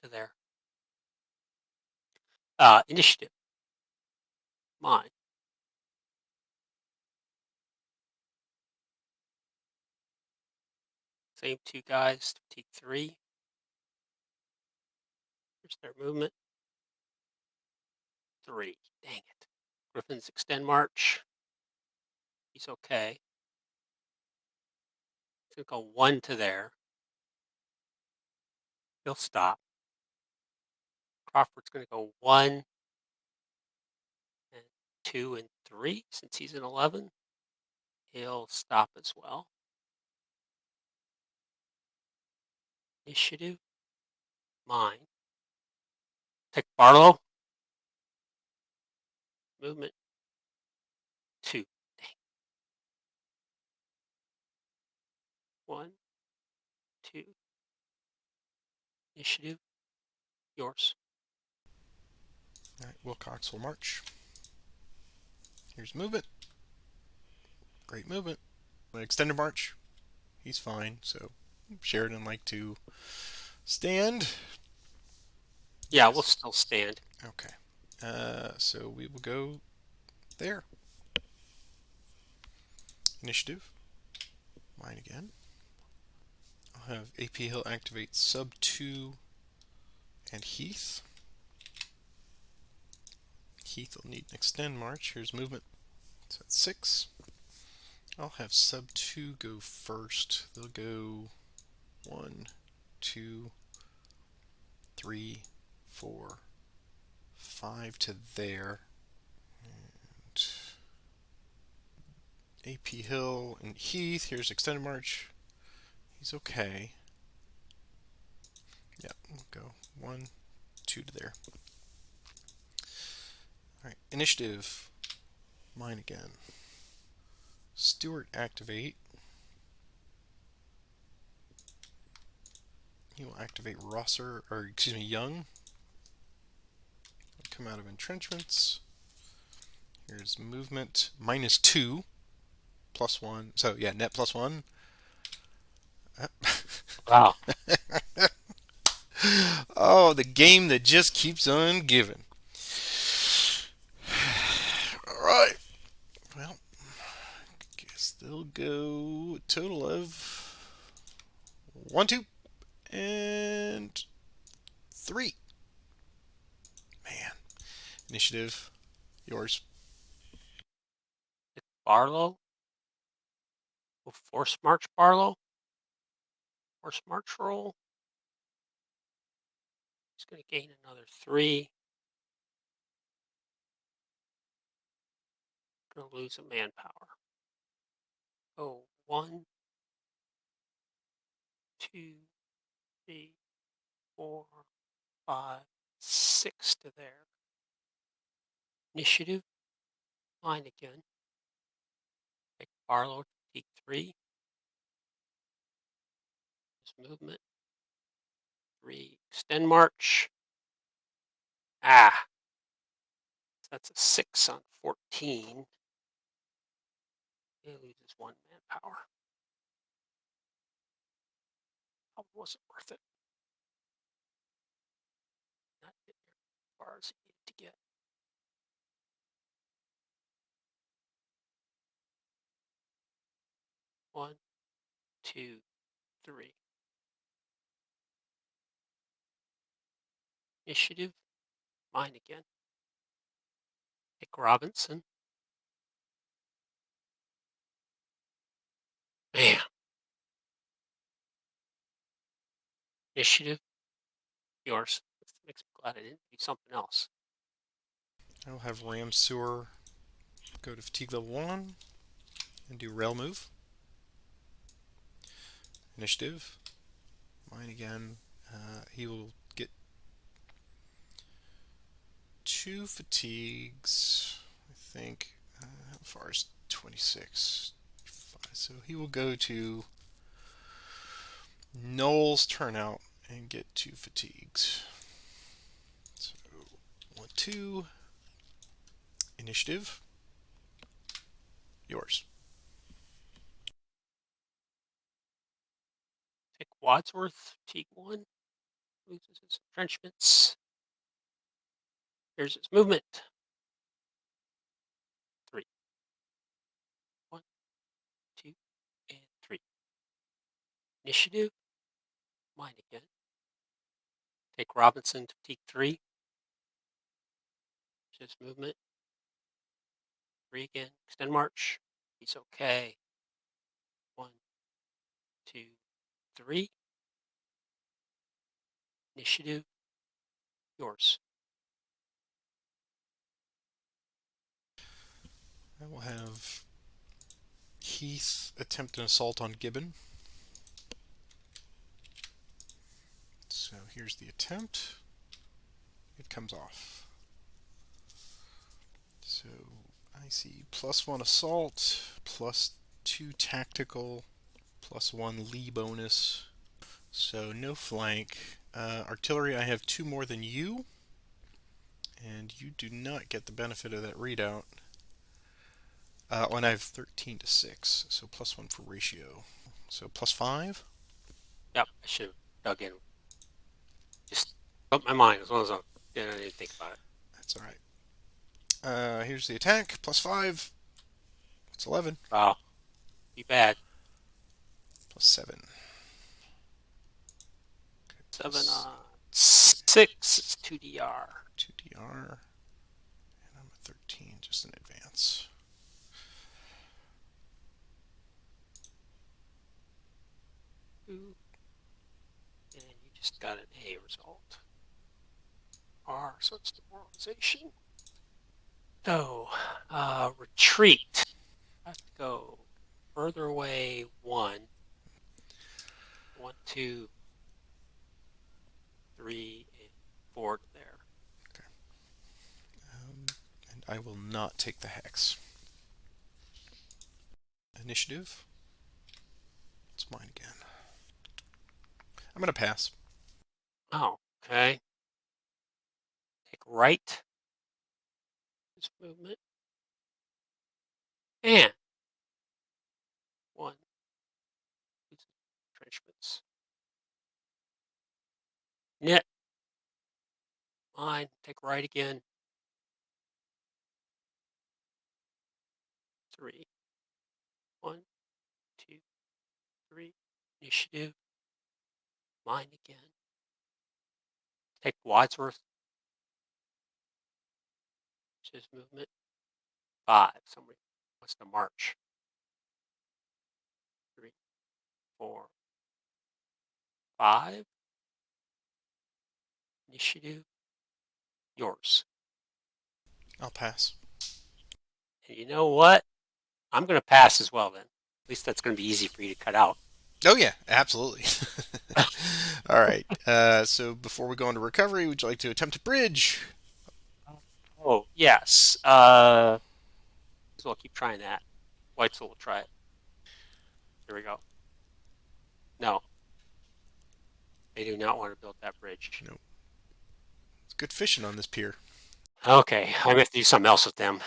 to there. Initiative. Mine. Same 2 guys. Take 3. Here's their movement. 3. Dang it. Griffin's extend march. He's okay. He's going to go 1 to there. He'll stop. Crawford's going to go 1 and 2 and 3 since he's an 11. He'll stop as well. Initiative. Mine. Take Barlow. Movement. 2. Dang. 1, 2. Initiative. Yours. All right. Wilcox will march. Here's movement. Great movement. An extended march. He's fine. So Sheridan like to stand. Yeah, we'll still stand. Okay. So we will go there. Initiative. Mine again. I'll have AP Hill activate sub 2 and Heath. Heath will need an extend march. Here's movement. So that's 6. I'll have sub 2 go first. They'll go 1, 2, 3, 4, 5 to there. And AP Hill and Heath. Here's extended march. He's okay. Yeah, we'll go 1, 2 to there. All right, initiative. Mine again. Stewart activate. He will activate Rosser, or excuse me, Young. Come out of entrenchments. Here's movement -2, +1. So yeah, net +1. Wow. Oh, the game that just keeps on giving. All right. Well, guess they'll go a total of 1, 2, and 3. Man, initiative, yours. Barlow. Will force march Barlow. Force march roll. He's going to gain another 3. Going to lose a manpower. Oh, 1, 2, 3, 4, 5, 6 to there. Initiative. Mine again. Take Barlow to take 3. His movement. 3. Extend march. Ah, that's a 6 on 14. He loses 1 manpower. Probably wasn't worth it. Not getting as far as he needed to get. One, 2, 3. Initiative. Mine again. Nick Robinson. Man. Initiative. Yours. That makes me glad I didn't do something else. I'll have Ram Sewer go to fatigue level 1 and do rail move. Initiative. Mine again. He will get 2 fatigues, I think. How far is 26? So he will go to Noel's turnout and get 2 fatigues. So 1, 2. Initiative. Yours. Take Wadsworth. Fatigue 1. Loses his entrenchments. Here's his movement. 3. 1, 2, and 3. Initiative. Mine again. Take Robinson to fatigue 3. Here's his movement. 3 again. Extend march. He's okay. 1, 2, 3. Initiative. Yours. I will have Heath attempt an assault on Gibbon. So here's the attempt. It comes off. So I see +1 assault, +2 tactical, +1 Lee bonus. So no flank. Artillery, I have 2 more than you, and you do not get the benefit of that readout. And I have 13 to 6, so +1 for ratio. So +5. Yep, I should have dug in. Just put my mind as well as I didn't even think about it. That's all right. Here's the attack. +5. It's 11. Wow, be bad. +7. Okay, 7 plus on 6 is 2 DR. 2 DR. And I'm at 13, just in advance. And you just got an A result. R, so it's demoralization. So, retreat. I have to go further away 1. 1, 2, 3, and 4 to there. Okay. And I will not take the hex. Initiative. It's mine again. I'm going to pass. Oh, okay. Take right. This movement. And one. Entrenchments. Knit. Line. Take right again. 3. 1, 2, 3. Initiative. Mine again. Take Wadsworth. His movement. 5. Somebody wants to march. 3, 4, 5. Initiative. Yours. I'll pass. And you know what? I'm going to pass as well then. At least that's going to be easy for you to cut out. Oh, yeah, absolutely. All right. So before we go into recovery, would you like to attempt a bridge? Oh, yes. So I'll keep trying that. Whites will try it. Here we go. No, they do not want to build that bridge. No. It's good fishing on this pier. Okay, I'm going to have to do something else with them.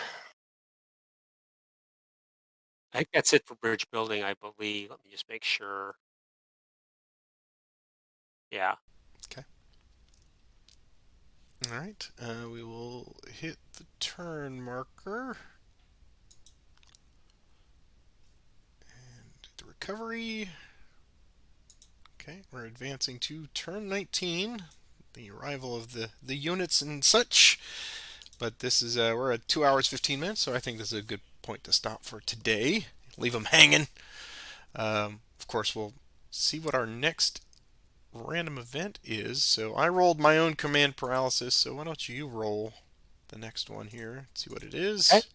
I think that's it for bridge building, I believe. Let me just make sure. Yeah. Okay. All right. We will hit the turn marker. And the recovery. Okay, we're advancing to turn 19, the arrival of the units and such. But this is we're at 2 hours 15 minutes, so I think this is a good point to stop for today. Leave them hanging. Of course, we'll see what our next random event is. So I rolled my own command paralysis. So why don't you roll the next one here? See what it Okay. is.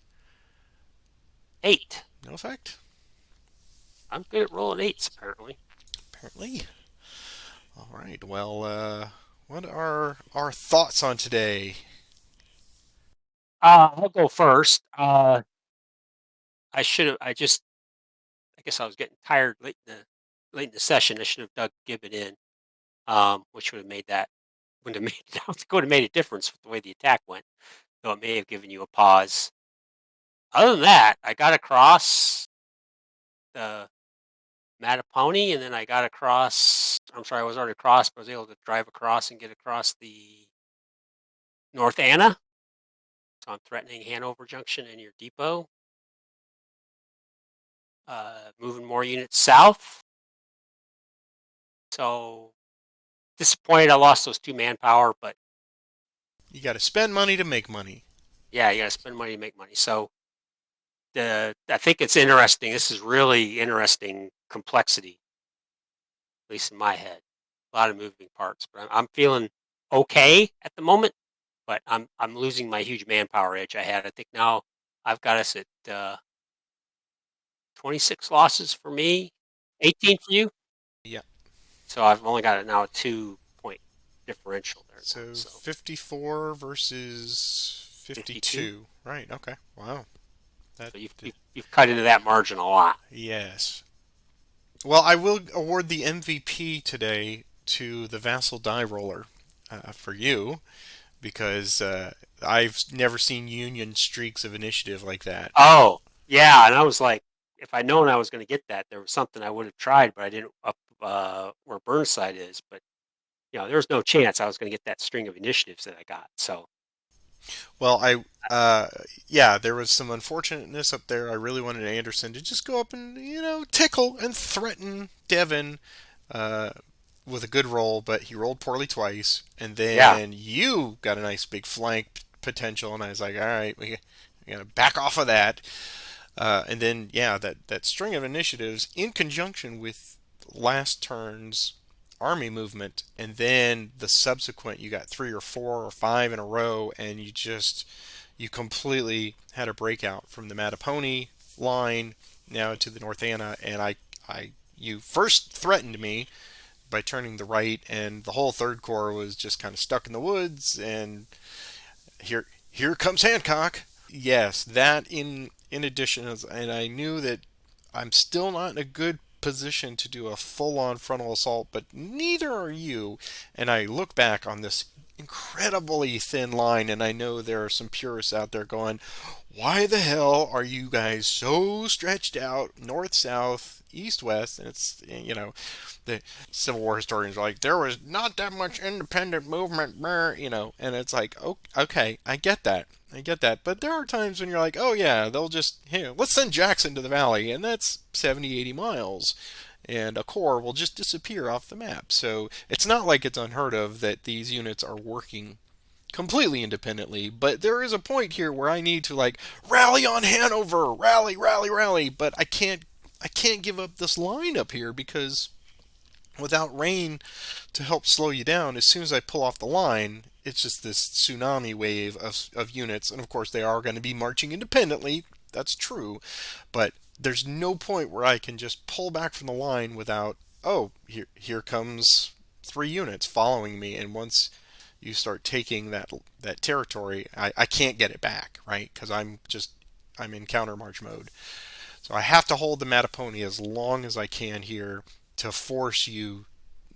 8. No effect. I'm good at rolling 8s, apparently. Apparently. All right. Well, what are our thoughts on today? I'll go first. I should have. I guess I was getting tired late in the session. I should have dug Gibbon in, which would have made that would have made would have made a difference with the way the attack went. Though it may have given you a pause. Other than that, I got across the Mattapony, and then I got across. I'm sorry, I was already across, but I was able to drive across and get across the North Anna. So I'm threatening Hanover Junction and your depot. Moving more units south. So disappointed I lost those 2 manpower, but You got to spend money to make money. yeah, you got to spend money to make money. So I think it's interesting. This is really interesting complexity, at least in my head. A lot of moving parts, but I'm feeling okay at the moment. But I'm losing my huge manpower edge I had. I think now I've got us at 26 losses for me, 18 for you. Yeah. So I've only got it now a 2 point differential there now. So So 54 versus 52. 52. Right. Okay. Wow. That So you've cut into that margin a lot. yes. Well, I will award the MVP today to the Vassal Die Roller for you because I've never seen Union streaks of initiative like that. Oh, yeah, and I was like, if I'd known I was going to get that, there was something I would have tried, but I didn't up where Burnside is. But there was no chance I was going to get that string of initiatives that I got. So Well, yeah, there was some unfortunateness up there. I really wanted Anderson to just go up and, tickle and threaten Devin uh, with a good roll, but he rolled poorly twice. And yeah, then you got a nice big flank potential, and I was like, all right, we got to back off of that. And then, yeah, that string of initiatives in conjunction with last turn's army movement, and then the subsequent, you got 3 or 4 or 5 in a row, and you completely had a breakout from the Mattapony line now to the North Anna, and you first threatened me by turning the right, and the whole Third Corps was just kind of stuck in the woods, and here comes Hancock. Yes, that in addition, and I knew that I'm still not in a good position to do a full-on frontal assault, but neither are you. And I look back on this incredibly thin line, and I know there are some purists out there going, "Why the hell are you guys so stretched out, north, south, east, west?" And it's, the Civil War historians are like, there was not that much independent movement, and it's like, oh, okay, I get that. I get that. But there are times when you're like, oh, yeah, they'll just, hey, let's send Jackson to the valley, and that's 70, 80 miles. And a corps will just disappear off the map. So it's not like it's unheard of that these units are working completely independently, but there is a point here where I need to like rally on Hanover, rally, rally, rally, but I can't give up this line up here because without rain to help slow you down, as soon as I pull off the line, it's just this tsunami wave of units. And of course, they are going to be marching independently. That's true. But there's no point where I can just pull back from the line without, oh, here comes 3 units following me. And once you start taking that territory, I can't get it back, right? Because I'm in counter march mode. So I have to hold the Mattapony as long as I can here to force you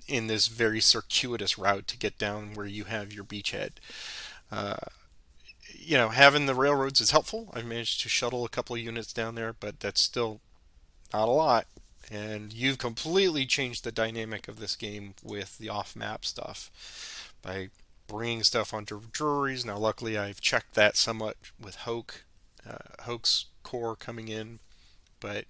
in this very circuitous route to get down where you have your beachhead. Uh, Having the railroads is helpful. I've managed to shuttle a couple of units down there, but that's still not a lot. And you've completely changed the dynamic of this game with the off-map stuff by bringing stuff onto juries. Now, luckily, I've checked that somewhat with Hoke's core coming in, but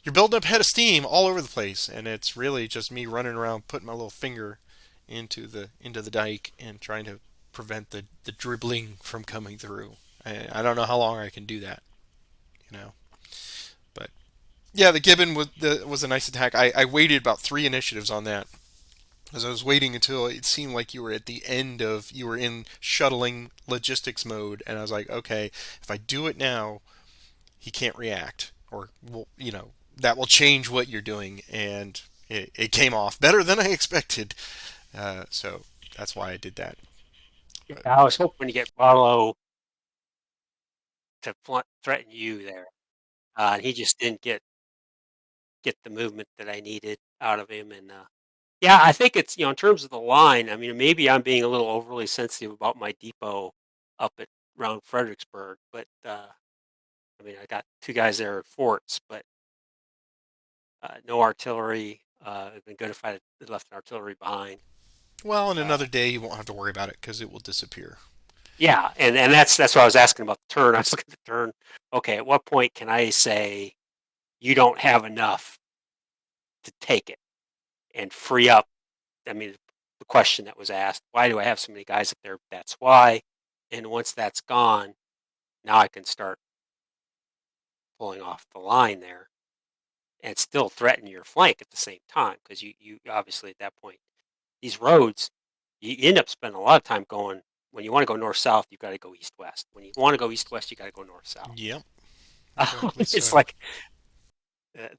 you're building up head of steam all over the place, and it's really just me running around putting my little finger into the dike and trying to prevent the dribbling from coming through. I don't know how long I can do that, you know. But yeah, the Gibbon was a nice attack. I waited about 3 initiatives on that because I was waiting until it seemed like you were at the end of you were in shuttling logistics mode, and I was like, okay, if I do it now, he can't react, or well, that will change what you're doing, and it came off better than I expected. So that's why I did that. Yeah, But I was hoping to get Barlow to threaten you there. He just didn't get the movement that I needed out of him. And yeah, I think it's in terms of the line. I mean, maybe I'm being a little overly sensitive about my depot up at around Fredericksburg, but I mean, I got 2 guys there at forts, but no artillery. It'd been good if I had left an artillery behind. well, in Uh, another day you won't have to worry about it because it will disappear. yeah, and that's what I was asking about the turn. I was looking at the turn. Okay, at what point can I say you don't have enough to take it and free up? I mean, the question that was asked, why do I have so many guys up there? That's why. And once that's gone, now I can start pulling off the line there and still threaten your flank at the same time because you obviously at that point these roads you end up spending a lot of time going when you want to go north south you got to go east west when you want to go east west you got to go north south. Yep, exactly It's so. like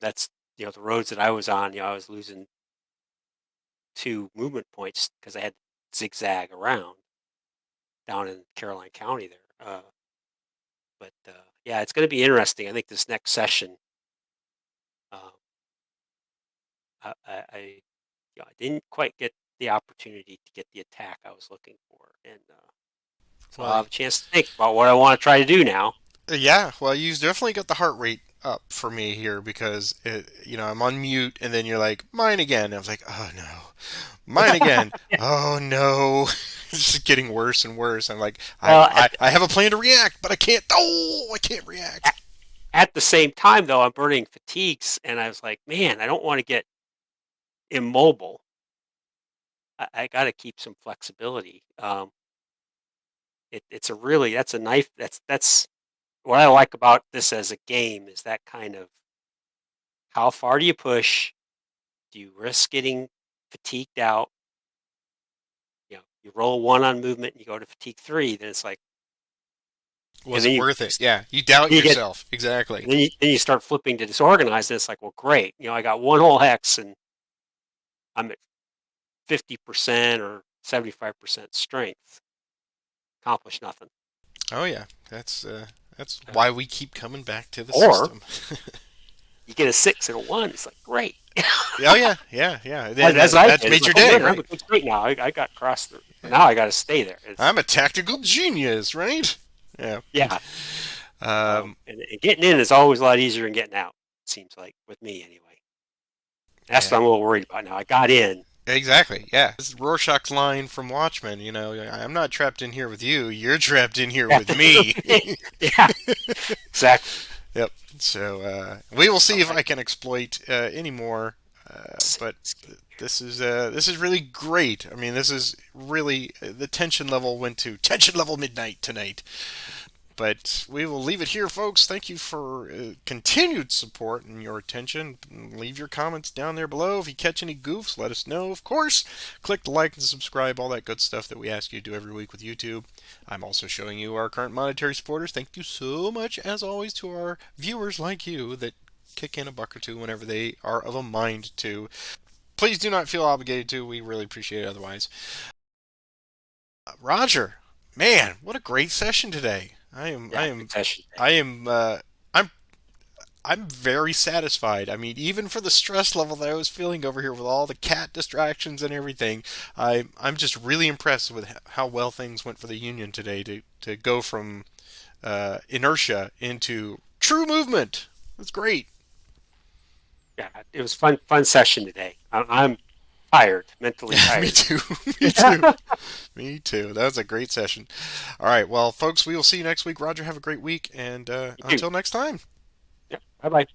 that's the roads that I was on. I was losing 2 movement points because I had to zigzag around down in Caroline County there. But yeah, it's going to be interesting. I think this next session, uh, I didn't quite get the opportunity to get the attack I was looking for, and so Well, I'll have a chance to think about what I want to try to do now. yeah, well, you definitely got the heart rate up for me here because I'm on mute, and then you're like mine again. I was like, oh no, mine again. Oh no, it's just getting worse and worse. I'm like, I, Well, I I have a plan to react, but I can't. Oh, I can't react. at, at the same time, though, I'm burning fatigues, and I was like, man, I don't want to get immobile. I got to keep some flexibility. It's a really that's a knife. That's what I like about this as a game is that kind of how far do you push? Do you risk getting fatigued out? You roll 1 on movement and you go to fatigue 3, then it's like, and Was then it you worth it? Yeah, you doubt you get yourself. Exactly. then you start flipping to disorganized. And it's like, well, great. I got 1 whole hex and I'm at 50% or 75% strength. Accomplish nothing. Oh yeah, that's Uh, why we keep coming back to the or system. you get a 6 and a 1. It's like, great. Oh yeah, yeah, yeah. As, Then as I that's did. It's made like, your oh day, man, I'm a right? good straight now. I got across the. Yeah. Now I got to stay there. I'm a tactical genius, right? Yeah. Yeah. Um, And getting in is always a lot easier than getting out. It seems like with me anyway. That's yeah. what I'm a little worried about now. I got in. Exactly. Yeah. This is Rorschach's line from Watchmen. You know, I'm not trapped in here with you. You're trapped in here with me. Yeah, exactly. Yep. So we will see All if right. I can exploit any more. Save But this game here. this is really great. I mean, this is really the tension level went to tension level midnight tonight. But we will leave it here, folks. Thank you for continued support and your attention. Leave your comments down there below. If you catch any goofs, let us know. Of course, click the like and subscribe, all that good stuff that we ask you to do every week with YouTube. I'm also showing you our current monetary supporters. Thank you so much, as always, to our viewers like you that kick in a buck or two whenever they are of a mind to. Please do not feel obligated to. We really appreciate it otherwise. Roger, man, what a great session today. Yeah, good session today. I am, I'm, I'm very satisfied. I mean, even for the stress level that I was feeling over here with all the cat distractions and everything, I'm just really impressed with how well things went for the Union today to go from inertia into true movement. That's great. Yeah, it was fun session today. I'm tired, mentally Yeah, me tired. too. Me too. Me too. That was a great session. All right, well, folks, we will see you next week. Roger, have a great week, and You too. until next time. Yeah. Bye bye.